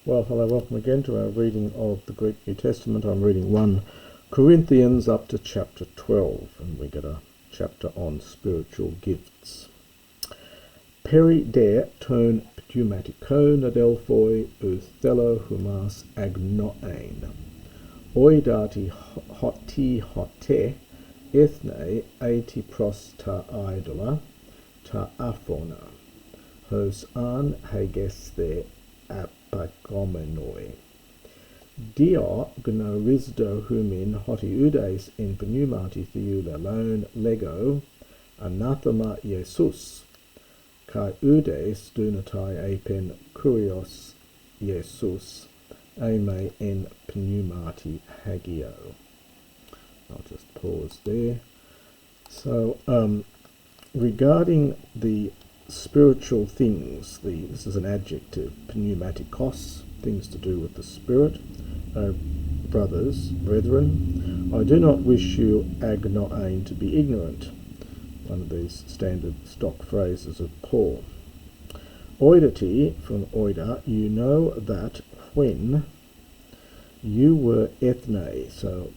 Well, hello, welcome again to our reading of the Greek New Testament. I'm reading 1 Corinthians up to chapter 12, and we get a chapter on spiritual gifts. Peri de ton pneumatikon adelphoi outhello humas agnoein. Oidati hoti hote ethne ati pros ta idola ta aphona. Hos an hageste apagomenoi. Dio gnorisdo humin hotiudes in pneumati theulelon lego anathema Jesus kai udes dunatai apen kurios Jesus ame en pneumati hagio. I'll just pause there. So regarding the spiritual things, this is an adjective, pneumatikos, things to do with the spirit. Brothers, brethren, I do not wish you agnoein to be ignorant. One of these standard stock phrases of Paul. Oidati, from oida, you know that when you were ethne, so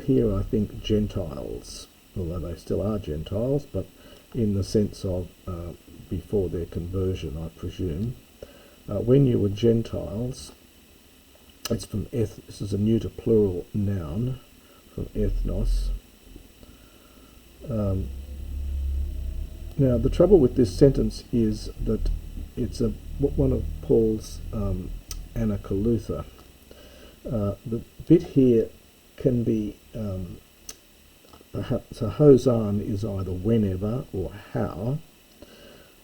here I think Gentiles, although they still are Gentiles, but in the sense of before their conversion, I presume. When you were Gentiles, it's from this is a neuter plural noun from ethnos. Now, the trouble with this sentence is that it's one of Paul's anakalutha. The bit here can be perhaps a hosan is either whenever or how.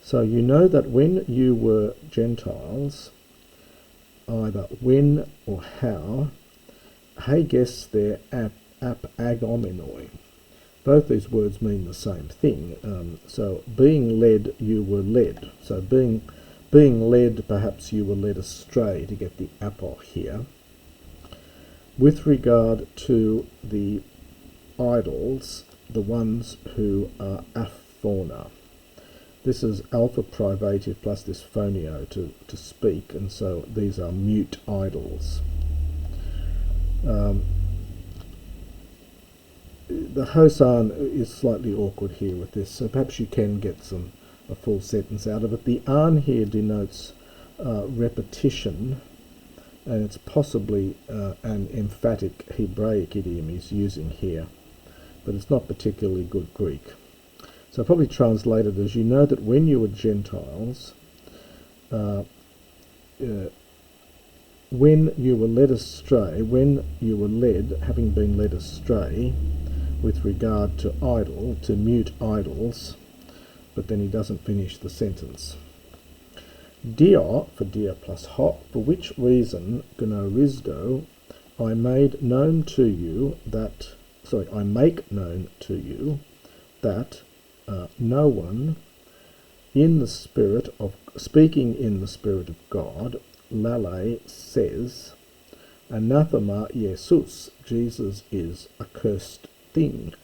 So you know that when you were Gentiles, either when or how, hages there ap agomenoi. Both these words mean the same thing. So being led, you were led. So being led, perhaps you were led astray, to get the apo here. With regard to the idols, the ones who are aphona. This is alpha privative plus this phoneo to speak, and so these are mute idols. The hosan is slightly awkward here with this, so perhaps you can get a full sentence out of it. The an here denotes repetition, and it's possibly an emphatic Hebraic idiom he's using here, but it's not particularly good Greek. So probably translated as, you know that when you were Gentiles, when you were led astray, when you were led, having been led astray with regard to mute idols, but then he doesn't finish the sentence. Dia, for dia plus ho, for which reason, gnorisdo, I make known to you that no one in the spirit of speaking in the spirit of God, lale says, anathema Jesus, Jesus is a cursed thing.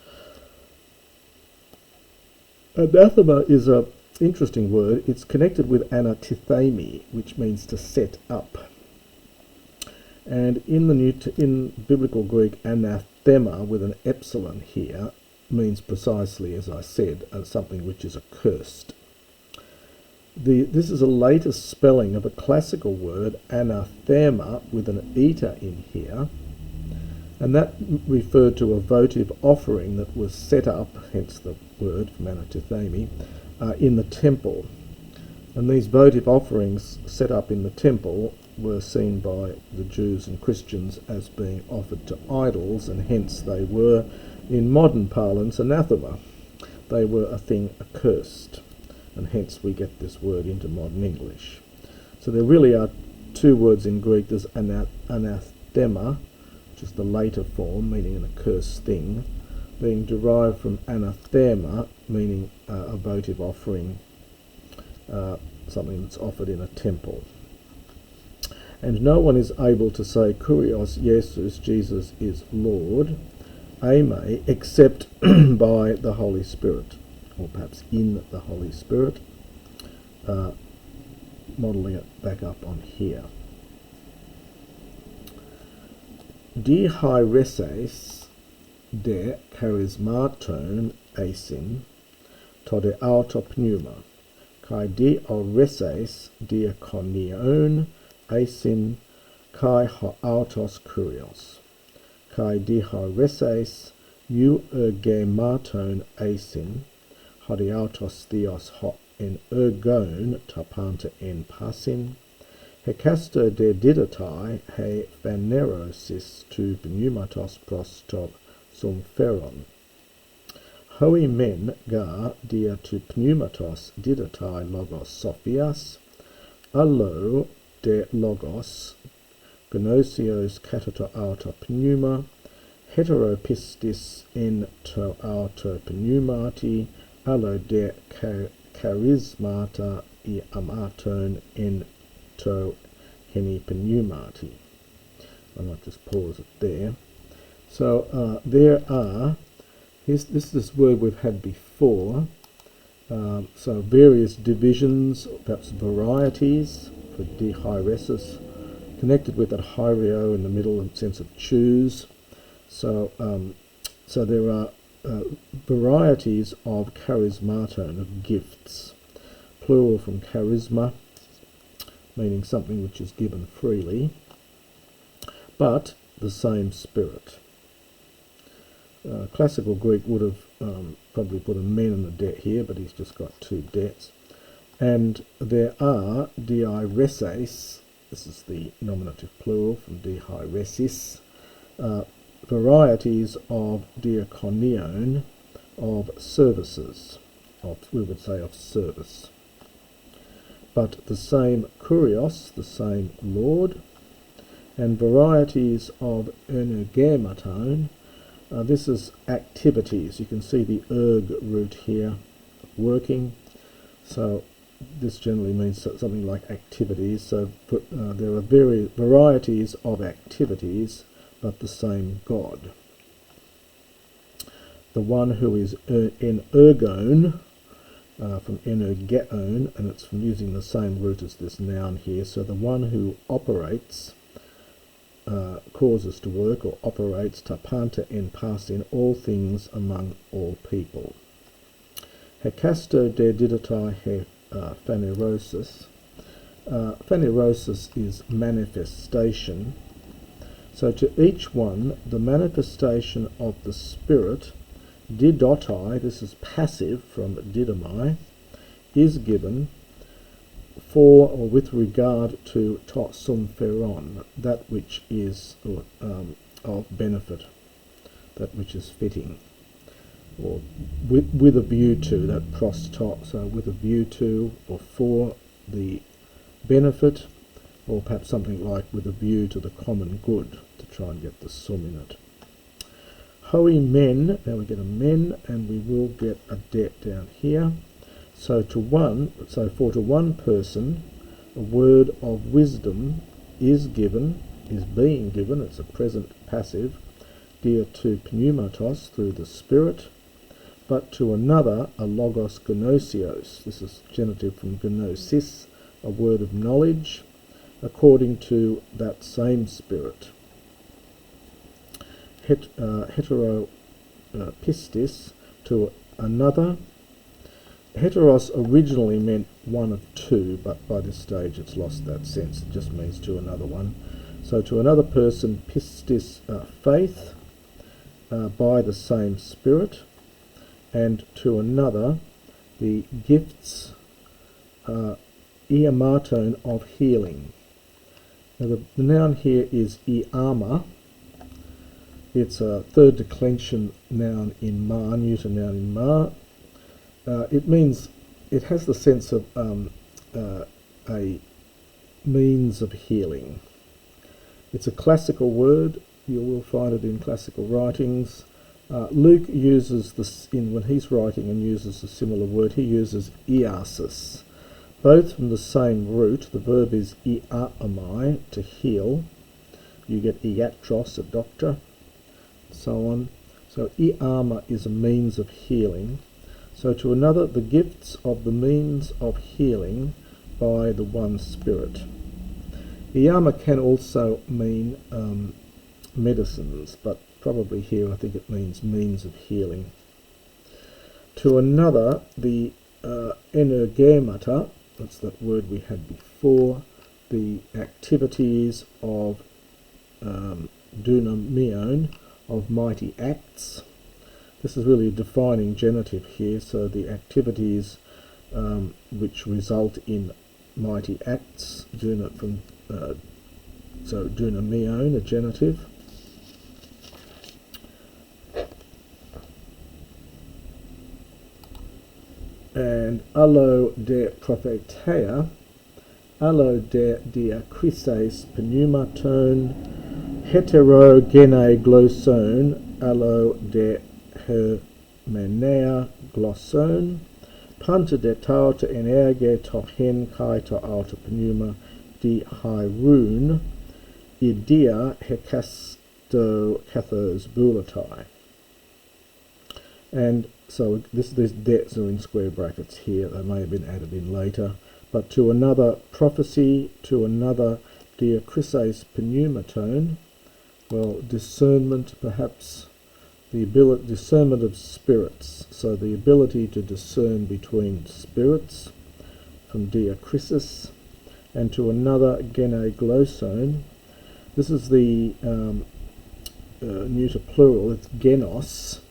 Anathema is an interesting word. It's connected with anatithemi, which means to set up. And in biblical Greek, anathema with an epsilon here means precisely, as I said, something which is accursed. This is a later spelling of a classical word, anathema, with an eta in here, and that referred to a votive offering that was set up, hence the word from anatithemi, in the temple. And these votive offerings set up in the temple were seen by the Jews and Christians as being offered to idols, and hence they were, in modern parlance, anathema. They were a thing accursed, and hence we get this word into modern English. So there really are two words in Greek. There's anathema, which is the later form, meaning an accursed thing, being derived from anathema, meaning a votive offering, something that's offered in a temple. And no one is able to say Kurios Jesus, Jesus is Lord, ame, except by the Holy Spirit, or perhaps in the Holy Spirit, modelling it back up on here. dihaireses de charismaton asin to de auto pneuma, kai dioreses diakonion asin kai ho autos kurios, kai dihaireses euergematon asin hodiautos theos ho en ergon tapanta en passin, hecasto de didatai he phanerosis tu pneumatos pros to sumferon. Hoi men ga dia tu pneumatos didatai logos sophias, allo de logos gnosios catato auto pneuma, heteropistis in to auto pneumati, allo de charismata I amaton in to heni pneumati. I might just pause it there. So there are, this is this word we've had before, so various divisions, perhaps varieties for dihairesis, connected with that hierio in the middle in the sense of choose. So there are varieties of charismaton, of gifts, plural from charisma, meaning something which is given freely, but the same spirit. Classical Greek would have probably put a men and a det here, but he's just got two debts. And there are dihaireses, this is the nominative plural from dihairesis, varieties of diakonion, of services, we would say of service. But the same kurios, the same Lord, and varieties of energematon, this is activities. You can see the erg root here, working. So this generally means something like activities. So there are various varieties of activities, but the same God. The one who is in ergon, from energeon, and it's from using the same root as this noun here. So the one who operates, causes to work, or operates, tapanta en pas, in all things among all people. Hecasto de didatai he phanerosis. Phanerosis is manifestation. So to each one, the manifestation of the Spirit, didotai, this is passive from didamai, is given for or with regard to to sumferon, that which is of benefit, that which is fitting, or with a view to, that pros to, so with a view to or for the benefit, or perhaps something like with a view to the common good, to try and get the sum in it. Hoi men, now we get a men, and we will get a det down here. So to one person, a word of wisdom is given, is being given, it's a present passive, dia to pneumatos, through the Spirit, but to another, a logos gnosios, this is genitive from gnosis, a word of knowledge, according to that same Spirit. Heteropistis, to another. Heteros originally meant one of two, but by this stage it's lost that sense. It just means to another one. So to another person, pistis, faith, by the same Spirit, and to another, the gifts, iamaton, of healing. Now the noun here is iama. It's a third declension noun in ma, neuter noun in ma. It means, it has the sense of a means of healing. It's a classical word. You will find it in classical writings. Luke uses this when he's writing, and uses a similar word. He uses iasis, both from the same root. The verb is iaamai, to heal. You get iatros, a doctor, so on. So iama is a means of healing. So to another, the gifts of the means of healing by the one Spirit. Iama can also mean medicines, but probably here I think it means means of healing. To another, the energemata, that's that word we had before, the activities of dunamion, of mighty acts. This is really a defining genitive here, so the activities which result in mighty acts, dunamion, a genitive. And allo de prophetia, allo de diacrises pneumaton, heterogene glossone, allo de hermenea glossone, panta de tauta energe to hen kai to auta pneuma di hyrun, idea hecasto cathos bulatai. And so these debts are in square brackets here. They may have been added in later. But to another prophecy, to another diacrises pneumatone, well, discernment, perhaps the ability, discernment of spirits. So the ability to discern between spirits from diacrisis, and to another gene glossone. This is the neuter plural. It's genos.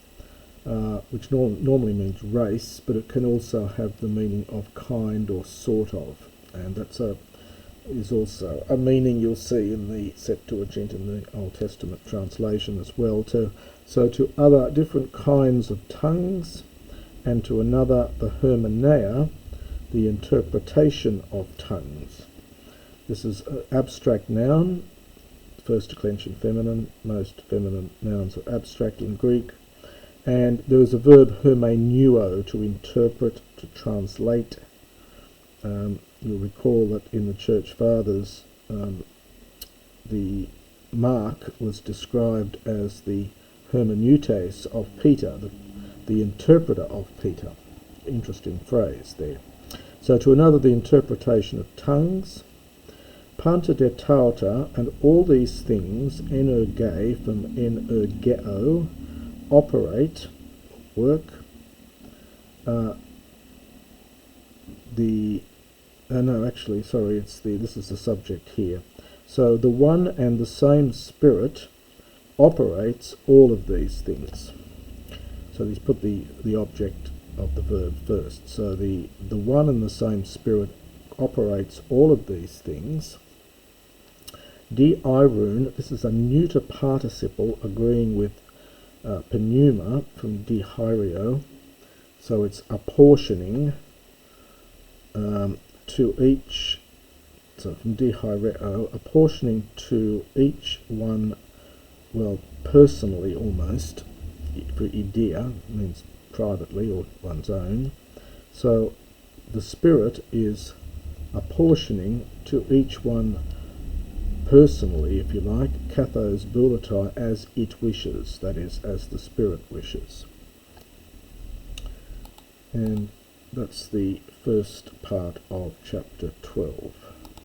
Which normally means race, but it can also have the meaning of kind or sort of, and that's is also a meaning you'll see in the Septuagint in the Old Testament translation as well. So to other different kinds of tongues, and to another the hermeneia, the interpretation of tongues. This is an abstract noun, first declension feminine. Most feminine nouns are abstract in Greek. And there is a verb hermeneuo, to interpret, to translate. You'll recall that in the Church Fathers, the Mark was described as the hermeneutes of Peter, the interpreter of Peter. Interesting phrase there. So to another, the interpretation of tongues. Panta de tauta, and all these things, energe from energeo, operate, work. This is the subject here. So the one and the same Spirit operates all of these things. So he's put the object of the verb first. So the one and the same Spirit operates all of these things. Di irun, this is a neuter participle agreeing with pneuma from dihyreo, so it's apportioning to each, so from dihyreo, apportioning to each one, well, personally almost, for idea means privately or one's own. So the Spirit is apportioning to each one personally, if you like, kathos bulatai, as it wishes, that is, as the Spirit wishes. And that's the first part of chapter 12.